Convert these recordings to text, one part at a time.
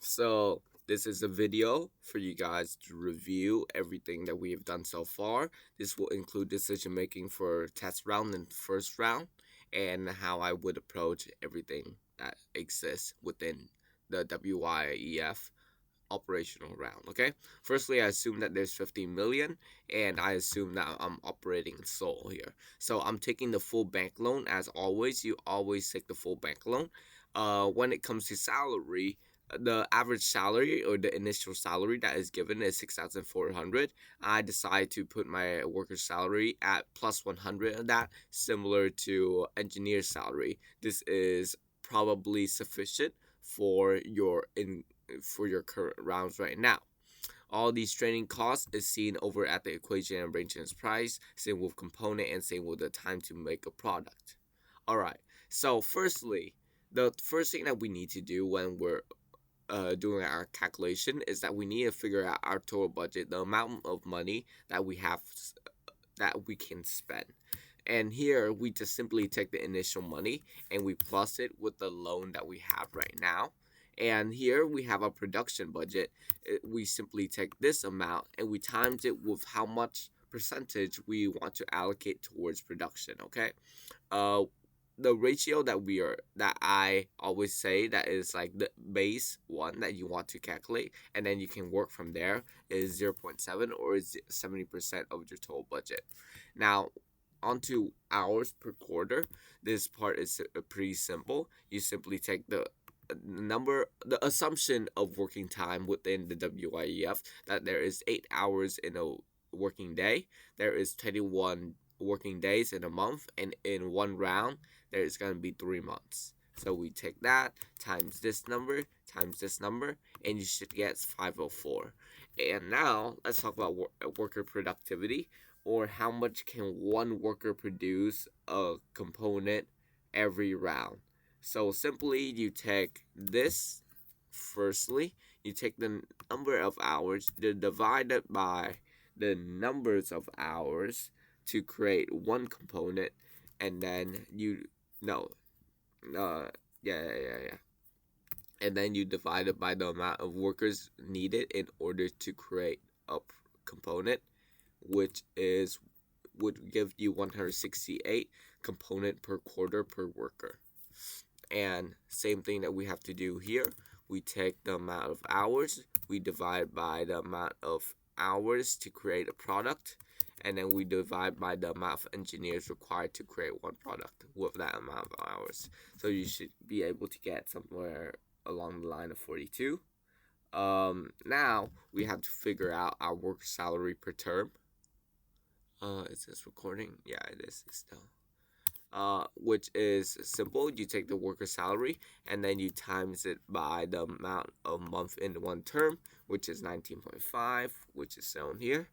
So this is a video for you guys to review everything that we have done so far. This will include decision making for test round and first round, and how I would approach everything that exists within the WYEF operational round. Okay, firstly, I assume that there's 15 million, and I assume that I'm operating in Seoul here. So I'm taking the full bank loan. As always, you always take the full bank loan. When it comes to salary, the average salary or the initial salary that is given is 6,400. I decide to put my worker's salary at plus 100 of that, similar to engineer's salary. This is probably sufficient for your current rounds right now. All these training costs is seen over at the equation and arrangements price, same with component and same with the time to make a product. Alright, so firstly, the first thing that we need to do when we're doing our calculation is that we need to figure out our total budget, the amount of money that we have that we can spend. And here we just simply take the initial money and we plus it with the loan that we have right now. And here we have a production budget. We simply take this amount and we times it with how much percentage we want to allocate towards production. Okay. Uh, the ratio that I always say that is like the base one that you want to calculate, and then you can work from there, is 0.7 or is 70% of your total budget. Now onto hours per quarter. This part is pretty simple. You simply take the assumption of working time within the WIEF, that there is 8 hours in a working day. There is 21 working days in a month, and in one round there is going to be 3 months. So we take that times this number times this number, and you should get 504. And now let's talk about worker productivity, or how much can one worker produce a component every round. So simply you take this, firstly, you take the number of hours, divide it by the numbers of hours to create one component, and then you, no, uh, yeah. And then you divide it by the amount of workers needed in order to create a component, which is would give you 168 component per quarter per worker. And same thing that we have to do here. We take the amount of hours, we divide by the amount of hours to create a product, and then we divide by the amount of engineers required to create one product with that amount of hours. So you should be able to get somewhere along the line of 42. Now we have to figure out our worker salary per term. Is this recording? Yeah, it is still. Which is simple. You take the worker salary and then you times it by the amount of month in one term, which is 19.5, which is shown here.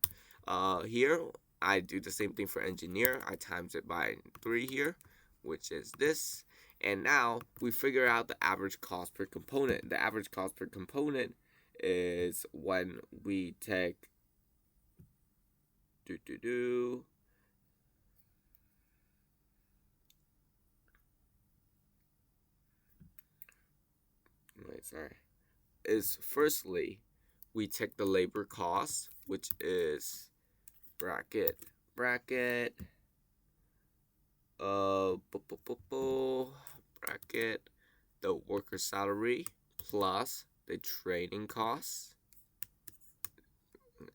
Here I do the same thing for engineer. I times it by 3 here, which is this. And now we figure out the average cost per component. The average cost per component is when we take is firstly we take the labor cost, which is bracket bracket bracket the worker salary plus the training costs,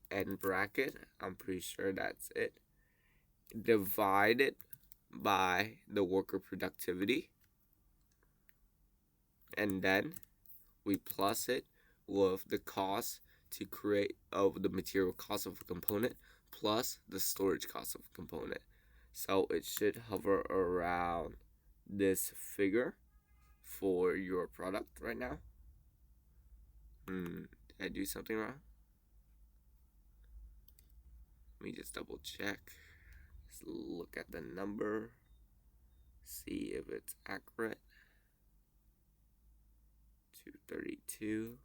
and bracket, I'm pretty sure that's it, divided by the worker productivity, and then we plus it with the cost to create of the material cost of a component plus the storage cost of a component. So it should hover around this figure for your product right now. Did I do something wrong? Let me just double check. Just look at the number, see if it's accurate. 232.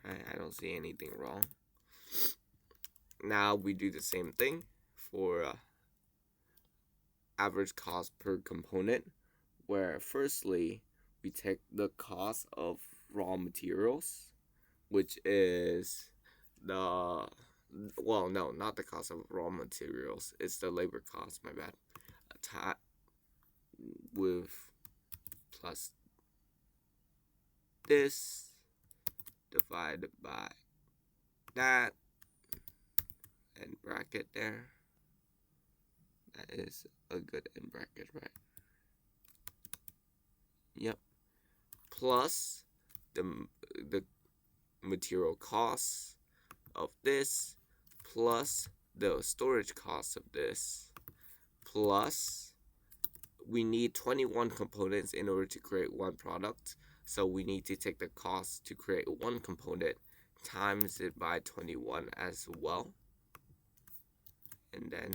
Alright, I don't see anything wrong. Now we do the same thing for average cost per component, where firstly we take the cost of raw materials, which is the, well, no, not the cost of raw materials, it's the labor cost, my bad. With plus this divided by that, and bracket there. That is a good end bracket, right? Yep. Plus the material costs of this, plus the storage costs of this, plus we need 21 components in order to create one product. So we need to take the cost to create one component, times it by 21 as well. And then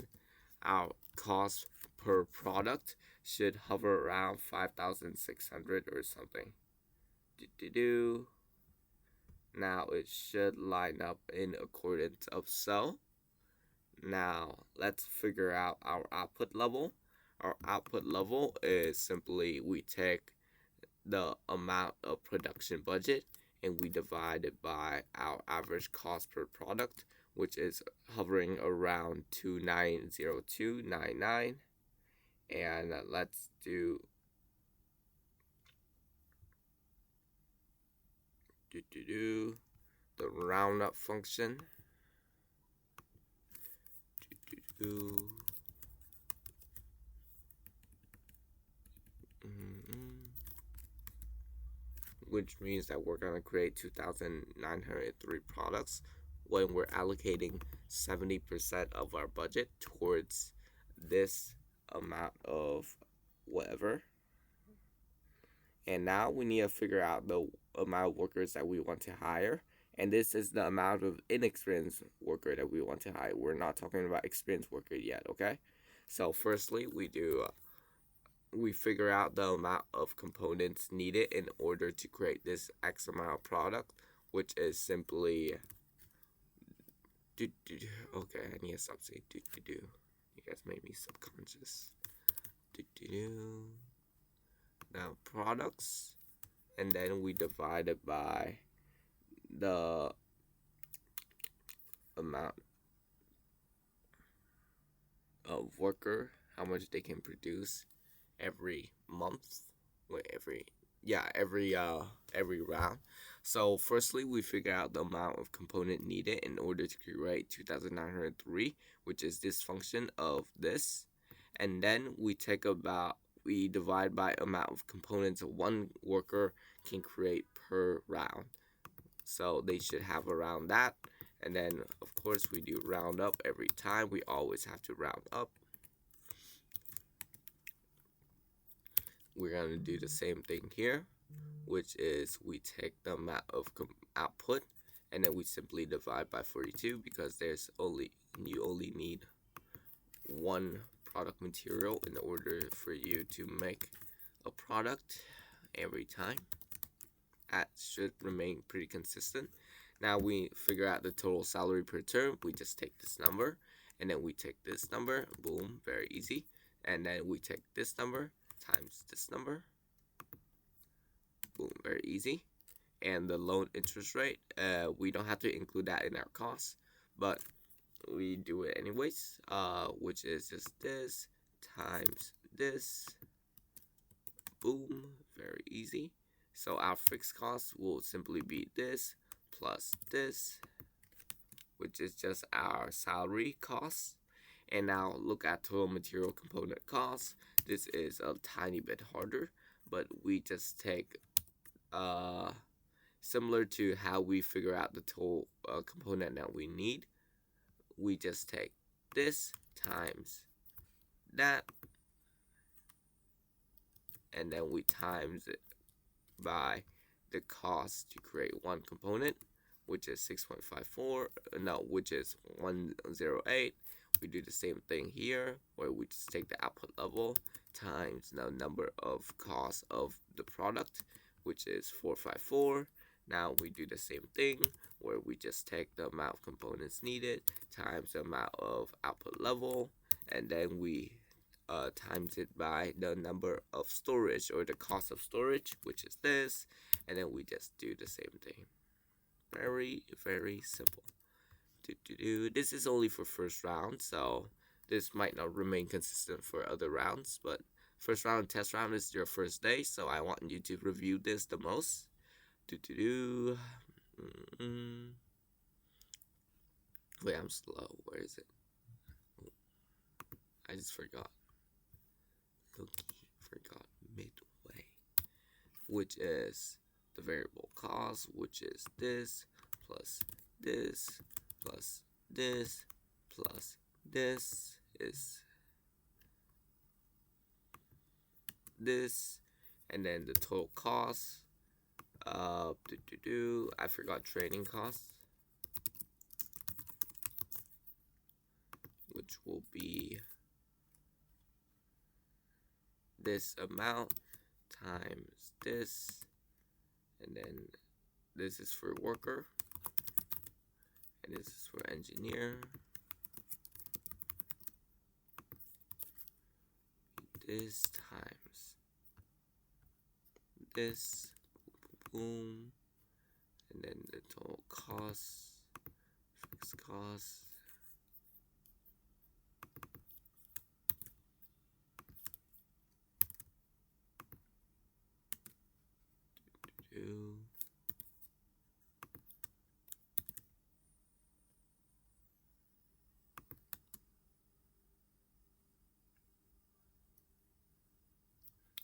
our cost per product should hover around 5,600 or something. Now it should line up in accordance of so. Now let's figure out our output level. Our output level is simply we take the amount of production budget and we divide it by our average cost per product, which is hovering around 290299. And let's do the roundup function. Which means that we're going to create 2,903 products when we're allocating 70% of our budget towards this amount of whatever. And now we need to figure out the amount of workers that we want to hire. And this is the amount of inexperienced worker that we want to hire. We're not talking about experienced worker yet, okay? So firstly, we figure out the amount of components needed in order to create this X amount of product, which is simply okay, I need to stop saying You guys made me subconscious. Now products, and then we divide it by the amount of worker, how much they can produce every month, every round. So firstly, we figure out the amount of component needed in order to create 2,903, which is this function of this, and then we divide by amount of components one worker can create per round. So they should have around that, and then of course we do round up every time. We always have to round up. We're going to do the same thing here, which is we take the amount of output and then we simply divide by 42 because you only need one product material in order for you to make a product every time. That should remain pretty consistent. Now we figure out the total salary per term. We just take this number and then we take this number, boom, very easy. And then we take this number times this number, boom, very easy. And the loan interest rate, we don't have to include that in our costs, but we do it anyways, which is just this times this, boom, very easy. So our fixed costs will simply be this plus this, which is just our salary costs. And now look at total material component costs. This is a tiny bit harder, but we just take similar to how we figure out the total component that we need. We just take this times that, and then we times it by the cost to create one component, which is 6.54, which is 108. We do the same thing here, where we just take the output level times the number of costs of the product, which is 454. Now we do the same thing, where we just take the amount of components needed times the amount of output level, and then we times it by the number of storage, or the cost of storage, which is this, and then we just do the same thing. Very, very simple. This is only for first round, so this might not remain consistent for other rounds, but first round test round is your first day, so I want you to review this the most. Wait, I'm slow. Where is it? I just forgot. Forgot midway, which is the variable cost, which is this plus this plus this plus this is this, and then the total cost. I forgot trading costs, which will be this amount times this, and then this is for worker, and this is for engineer. This times this, boom, and then the total cost, fixed cost.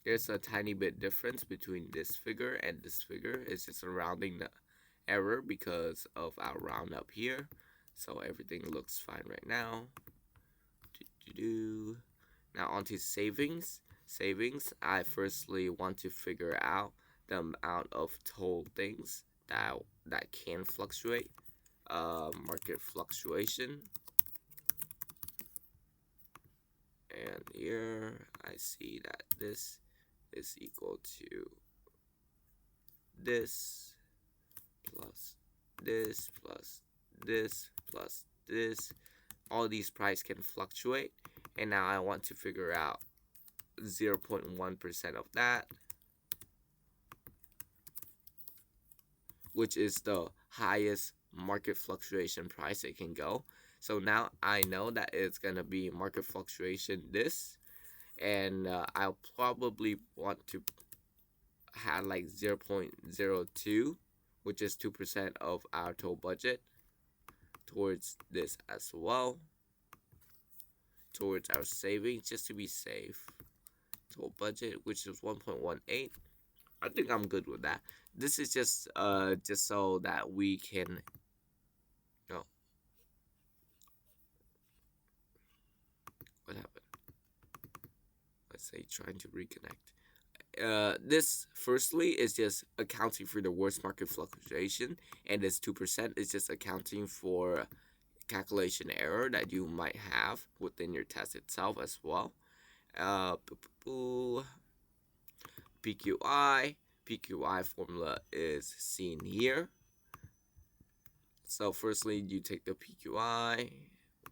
There's a tiny bit difference between this figure and this figure. It's just a rounding error because of our round up here. So everything looks fine right now. Now onto savings. I firstly want to figure out the amount of total things that can fluctuate. Market fluctuation. And here I see that this is equal to this plus this plus this plus this. All these prices can fluctuate, and now I want to figure out 0.1% of that, which is the highest market fluctuation price it can go. So now I know that it's gonna be market fluctuation this, and I'll probably want to have like 0.02, which is 2% of our total budget, towards this as well, towards our savings, just to be safe. Total budget, which is 1.18. I think I'm good with that. This is just so that we can what happened? Let's say trying to reconnect. This firstly is just accounting for the worst market fluctuation, and this 2% is just accounting for calculation error that you might have within your test itself as well. PQI formula is seen here. So firstly, you take the PQI.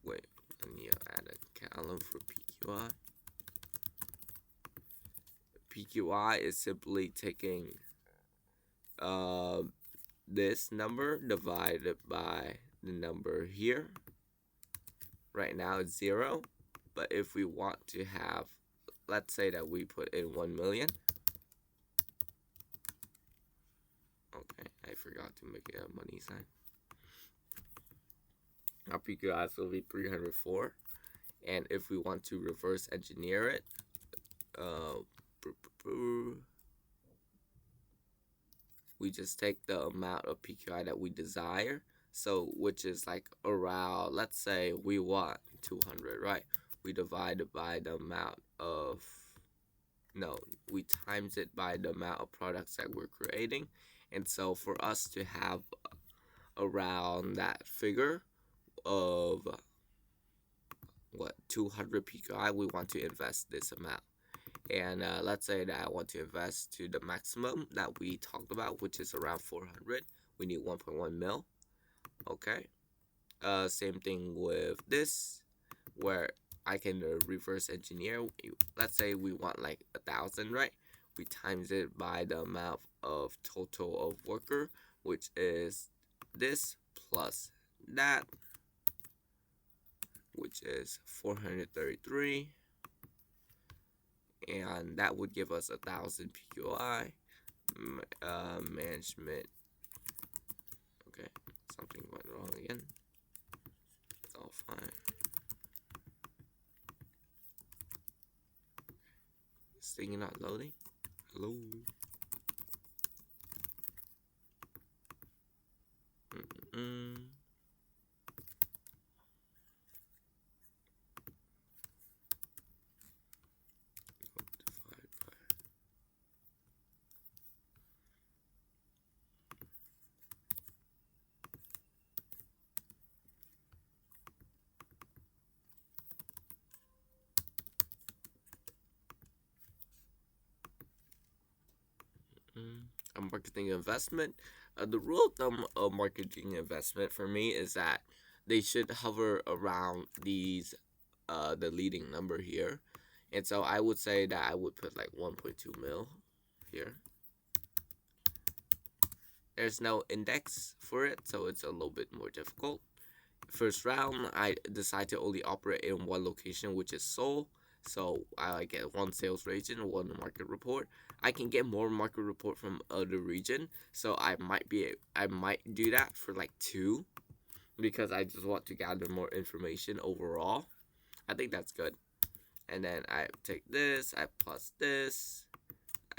Wait, let me add a column for PQI. PQI is simply taking this number divided by the number here. Right now it's 0, but if we want to have, let's say that we put in 1 million. Okay, I forgot to make it a money sign. Our PQI will be 304, and if we want to reverse engineer it, we just take the amount of PQI that we desire, so which is like around, let's say we want 200, right? We divide it by the amount of, no, we times it by the amount of products that we're creating. And so for us to have around that figure of 200 PQI, we want to invest this amount. And let's say that I want to invest to the maximum that we talked about, which is around 400. We need 1.1 mil. Okay. Same thing with this, where I can reverse engineer. Let's say we want like 1,000, right? We times it by the amount of total of worker, which is this plus that, which is 433, and that would give us 1,000 PQI. Management. Okay, something went wrong again. It's all fine. This thing not loading. Hello. Mm-mm. A marketing investment. The rule of thumb of marketing investment for me is that they should hover around these, the leading number here, and so I would say that I would put like 1.2 mil here. There's no index for it, so it's a little bit more difficult. First round, I decide to only operate in one location, which is Seoul. So I get one sales region, one market report. I can get more market report from other region, so I might do that for like 2, because I just want to gather more information overall. I think that's good. And then I take this, I plus this,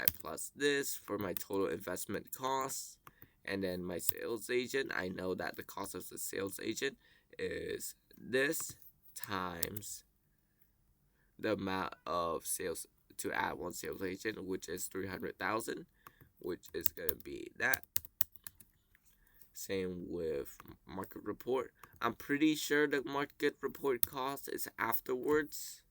I plus this for my total investment costs. And then my sales agent, I know that the cost of the sales agent is this times the amount of sales to add one sales agent, which is 300,000, which is going to be that. Same with market report. I'm pretty sure the market report cost is afterwards,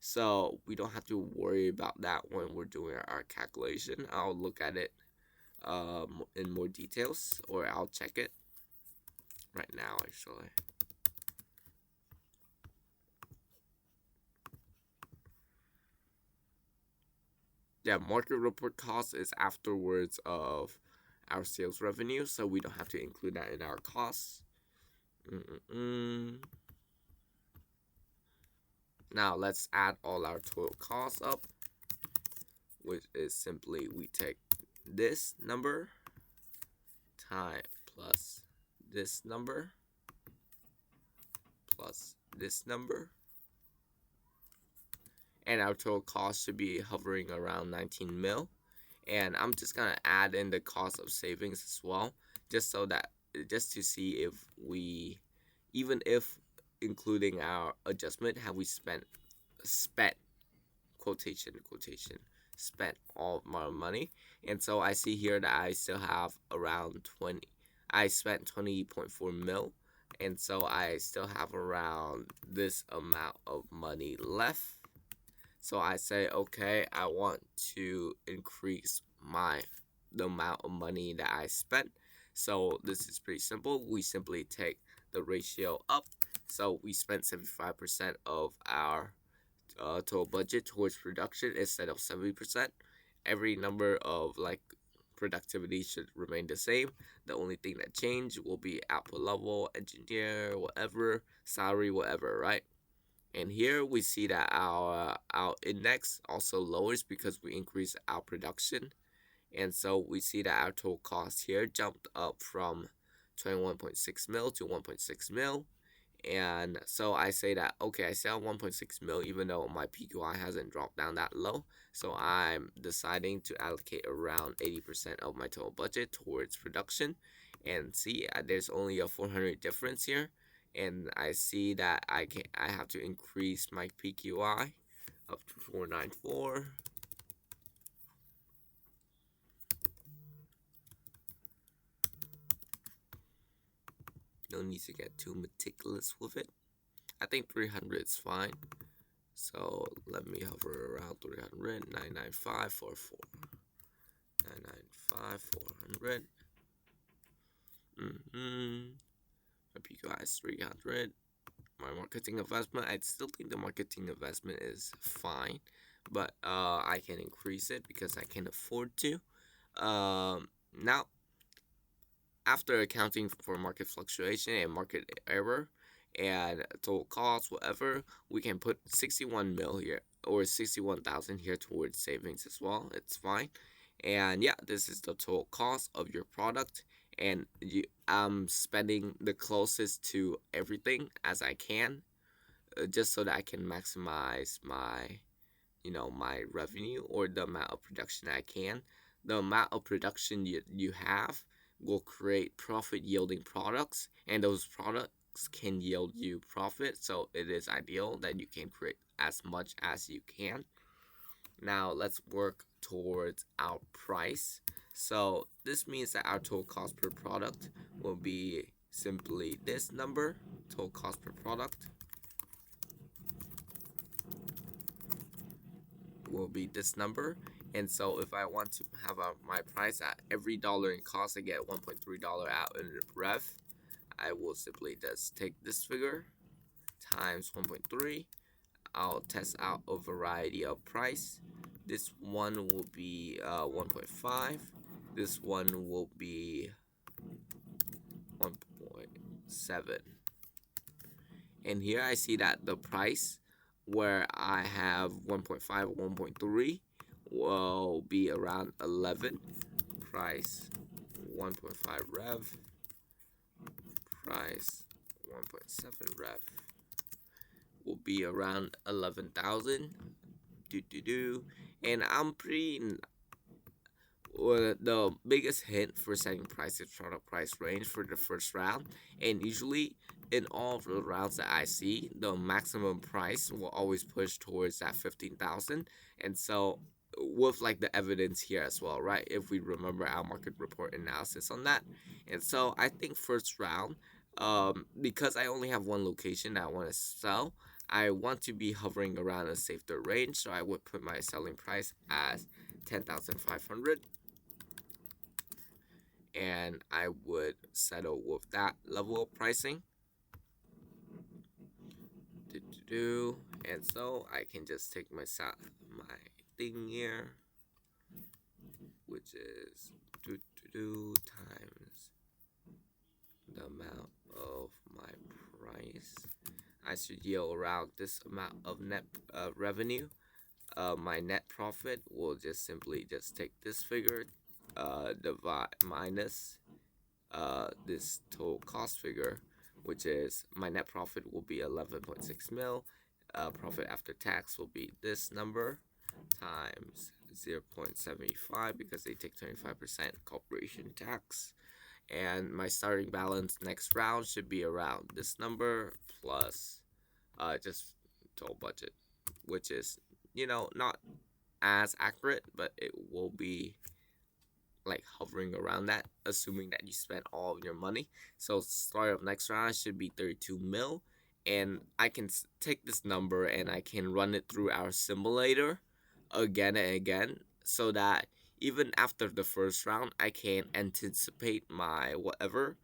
so we don't have to worry about that when we're doing our calculation. I'll look at it in more details, or I'll check it right now actually. Yeah, market report cost is afterwards of our sales revenue, so we don't have to include that in our costs. Now let's add all our total costs up, which is simply we take this number time plus this number plus this number, and our total cost should be hovering around 19 mil. And I'm just gonna add in the cost of savings as well, just to see if we, even if including our adjustment, have we spent quotation spent all my money. And so I see here that I still have around 20. I spent 20.4 mil, and so I still have around this amount of money left. So I say, okay, I want to increase the amount of money that I spent. So this is pretty simple. We simply take the ratio up. So we spent 75% of our total budget towards production instead of 70%. Every number of like productivity should remain the same. The only thing that changed will be output level, engineer, whatever, salary, whatever, right? And here we see that our index also lowers because we increase our production. And so we see that our total cost here jumped up from 21.6 mil to 1.6 mil. And so I say that, okay, I sell 1.6 mil even though my PQI hasn't dropped down that low. So I'm deciding to allocate around 80% of my total budget towards production. And see, there's only a 400 difference here. And I see that I have to increase my PQI up to 494. No need to get too meticulous with it. I think 300 is fine. So let me hover around 300, 995, 44. 995, 400. My PQI is 300. my marketing investment. I still think the marketing investment is fine, but I can increase it because I can afford to. Now, after accounting for market fluctuation and market error and total cost, whatever, we can put 61 mil here or 61,000 here towards savings as well. It's fine. And yeah, this is the total cost of your product. And I'm spending the closest to everything as I can, just so that I can maximize my revenue or the amount of production I can. The amount of production you have will create profit yielding products, and those products can yield you profit. So it is ideal that you can create as much as you can. Now let's work towards our price. So this means that our total cost per product will be simply this number, total cost per product will be this number. And so if I want to have my price at every dollar in cost, I get $1.3 out in rev. I will simply just take this figure times 1.3. I'll test out a variety of price. This one will be 1.5. This one will be 1.7. And here I see that the price where I have 1.5 or 1.3 will be around 11. Price 1.5 rev. Price 1.7 rev will be around 11,000. And I'm pretty. The biggest hint for setting price is product price range for the first round, and usually in all of the rounds that I see, the maximum price will always push towards that 15,000. And so with like the evidence here as well, right? If we remember our market report analysis on that. And so I think first round, because I only have one location that I want to sell, I want to be hovering around a safer range, so I would put my selling price as 10,500, and I would settle with that level of pricing. And so I can just take my thing here, which is times the amount of my price. I should yield around this amount of net revenue. My net profit will just simply just take this figure, divide minus this total cost figure, which is my net profit will be 11.6 mil. Profit after tax will be this number times 0.75 because they take 25% corporation tax. And my starting balance next round should be around this number plus just total budget, which is not as accurate, but it will be like hovering around that, assuming that you spent all of your money. So start of next round should be 32 mil, and I can take this number and I can run it through our simulator again and again, so that even after the first round I can anticipate my whatever,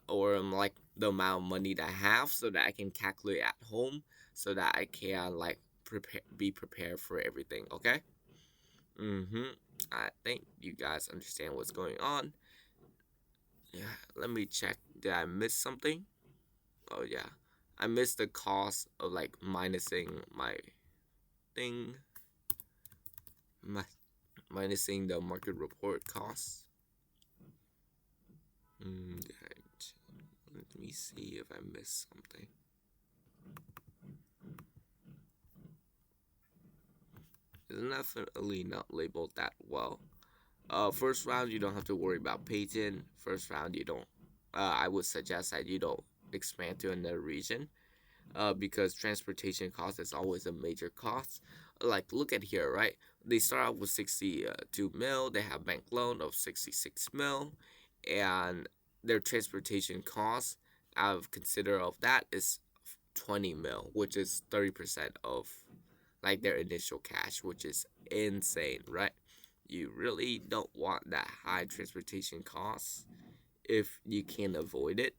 or like the amount of money that I have, so that I can calculate at home, so that I can like be prepared for everything. Okay. I think you guys understand what's going on. Yeah, let me check. Did I miss something? Oh yeah, I missed the cost of like minusing my thing, minusing the market report costs. Right. Let me see if I missed something. It's definitely not labeled that well. First round you don't have to worry about patent. First round you don't. I would suggest that you don't expand to another region. Because transportation cost is always a major cost. Like look at here, right? They start out with 62 mil. They have bank loan of 66 mil, and their transportation cost out of consider of that is 20 mil, which is 30% of like their initial cash, which is insane, right? You really don't want that high transportation costs if you can avoid it.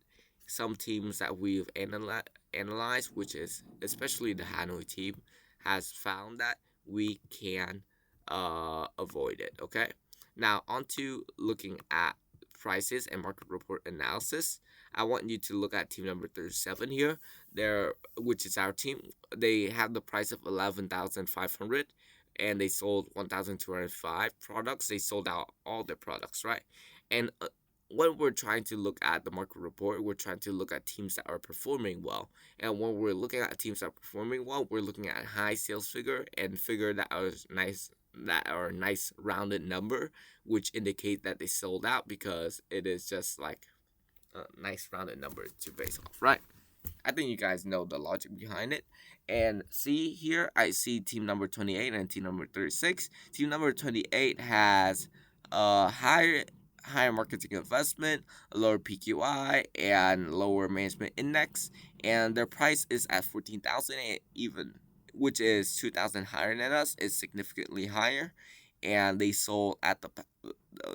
some teams that we've analyzed, which is especially the Hanoi team, has found that we can avoid it. Okay, now on to looking at prices and market report analysis. I want you to look at team number 37 here. There, which is our team. They have the price of 11,500, and they sold 1,205 products. They sold out all their products, right? And when we're trying to look at the market report, we're trying to look at teams that are performing well. And when we're looking at teams that are performing well, we're looking at high sales figure and figure that are nice rounded number, which indicate that they sold out because it is just like a nice rounded number to base off, right? I think you guys know the logic behind it. And see here, I see team number 28 and team number 36. Team number 28 has a higher marketing investment, a lower PQI, and lower management index, and their price is at 14,000 even, which is 2,000 higher than us. It's significantly higher, and they sold at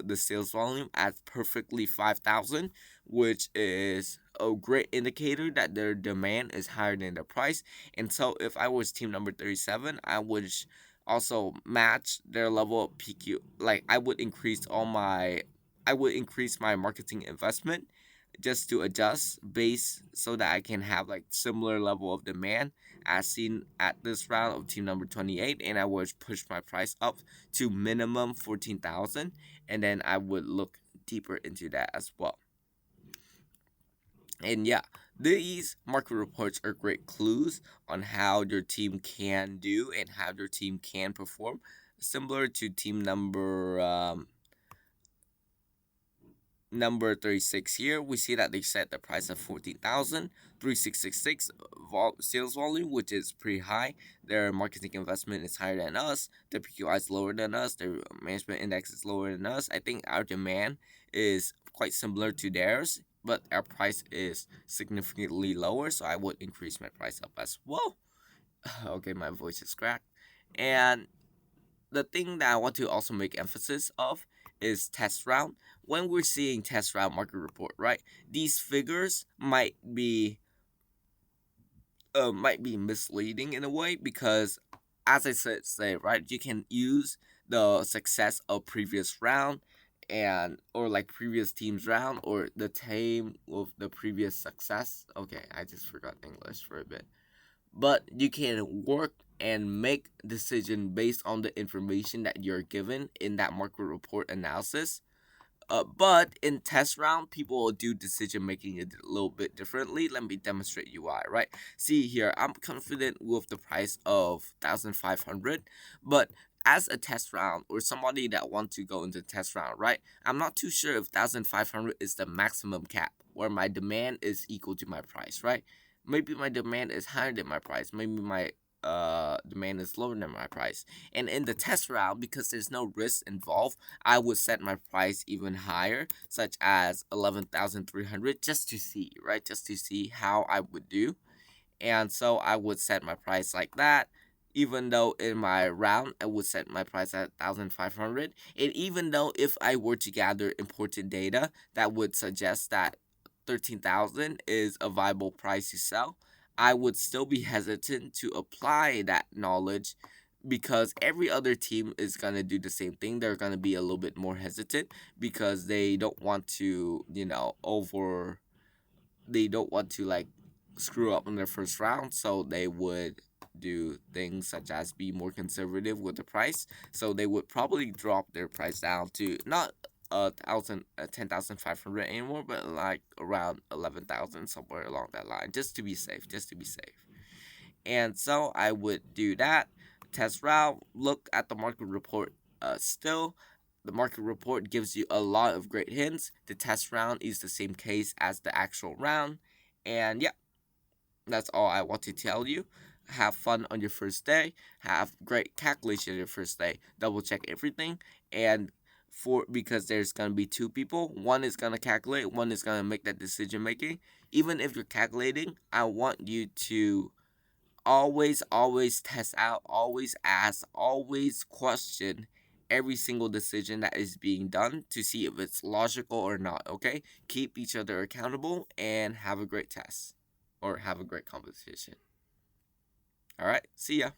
the sales volume at perfectly 5,000, which is a great indicator that their demand is higher than the price. And so if I was team number 37, I would also match their level of PQ. Like I would increase my marketing investment just to adjust base so that I can have like similar level of demand as seen at this round of team number 28, and I would push my price up to minimum 14,000, and then I would look deeper into that as well. And yeah, these market reports are great clues on how your team can do and how your team can perform, similar to team number 36 here. We see that they set the price of 14,3666 sales volume, which is pretty high. Their marketing investment is higher than us. Their PQI is lower than us. Their management index is lower than us. I think our demand is quite similar to theirs, but our price is significantly lower, so I would increase my price up as well. Okay, my voice is cracked. And the thing that I want to also make emphasis of is test round. When we're seeing test round market report, right? These figures might be misleading in a way because, as I said, right, you can use the success of previous round and or like previous team's round or the team with the previous success. Okay, I just forgot English for a bit, but you can work and make decision based on the information that you're given in that market report analysis. But in test round, people will do decision making a little bit differently. Let me demonstrate you why, right? See here, I'm confident with the price of 1,500, but as a test round or somebody that want to go into test round, right? I'm not too sure if 1,500 is the maximum cap where my demand is equal to my price, right? Maybe my demand is higher than my price. Maybe my demand is lower than my price. And in the test round, because there's no risk involved, I would set my price even higher, such as 11,300, just to see, right? Just to see how I would do. And so I would set my price like that. Even though in my round I would set my price at 1,500, and even though if I were to gather important data that would suggest that 13,000 is a viable price to sell, I would still be hesitant to apply that knowledge because every other team is going to do the same thing. They're going to be a little bit more hesitant because they don't want to, they don't want to like screw up in their first round, so they would do things such as be more conservative with the price. So they would probably drop their price down to not 10,500 anymore, but like around 11,000, somewhere along that line, just to be safe, And so I would do that. Test route, look at the market report. Still, the market report gives you a lot of great hints. The test round is the same case as the actual round. And yeah, that's all I want to tell you. Have fun on your first day. Have great calculation on your first day. Double check everything. And because there's gonna be two people, one is gonna calculate, one is gonna make that decision making. Even if you're calculating, I want you to always test out, always ask, always question every single decision that is being done to see if it's logical or not, okay? Keep each other accountable and have a great test or have a great competition. All right, see ya.